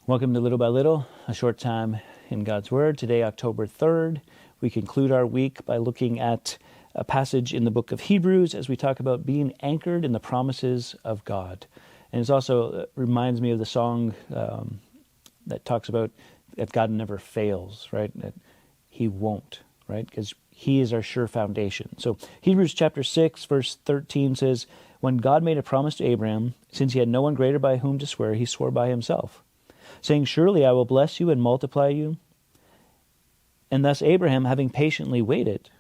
Welcome to Little by Little, a short time in God's Word. Today, October 3rd, we conclude our week by looking at a passage in the book of Hebrews as we talk about being anchored in the promises of God. And it also reminds me of the song that talks about that God never fails, right? That He won't, right? Because He is our sure foundation. So Hebrews chapter 6, verse 13 says, "When God made a promise to Abraham, since he had no one greater by whom to swear, he swore by himself, saying, 'Surely I will bless you and multiply you.' And thus Abraham, having patiently waited,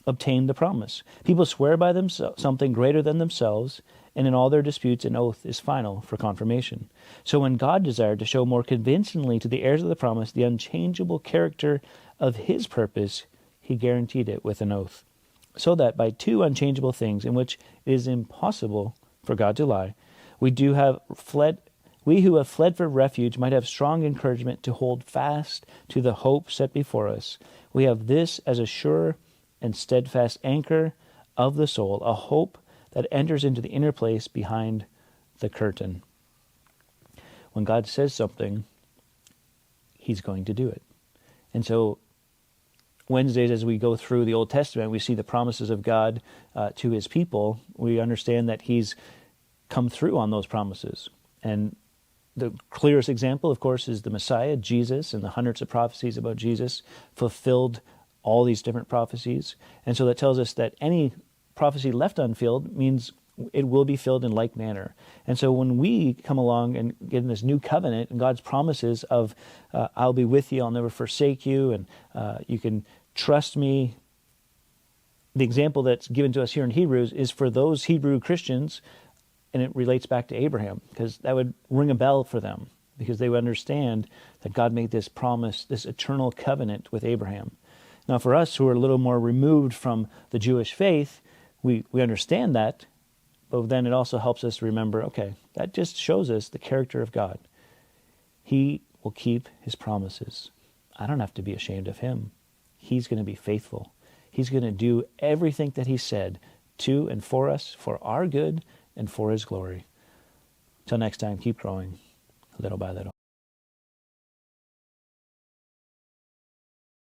obtained the promise." People swear by something greater than themselves, and in all their disputes an oath is final for confirmation. So when God desired to show more convincingly to the heirs of the promise the unchangeable character of His purpose, He guaranteed it with an oath, so that by two unchangeable things in which it is impossible for God to lie, we who have fled for refuge might have strong encouragement to hold fast to the hope set before us. We have this as a sure and steadfast anchor of the soul, a hope that enters into the inner place behind the curtain. When God says something, He's going to do it. And so Wednesdays, as we go through the Old Testament, we see the promises of God to His people. We understand that He's come through on those promises. And the clearest example, of course, is the Messiah, Jesus, and the hundreds of prophecies about Jesus fulfilled all these different prophecies. And so that tells us that any prophecy left unfilled means it will be filled in like manner. And so when we come along and get in this new covenant and God's promises of, I'll be with you, I'll never forsake you, and you can trust me. The example that's given to us here in Hebrews is for those Hebrew Christians, and it relates back to Abraham, because that would ring a bell for them, because they would understand that God made this promise, this eternal covenant with Abraham. Now for us who are a little more removed from the Jewish faith, we understand that, but then it also helps us remember, okay, that just shows us the character of God. He will keep His promises. I don't have to be ashamed of Him. He's going to be faithful. He's going to do everything that He said to and for us, for our good and for His glory. Till next time, keep growing little by little.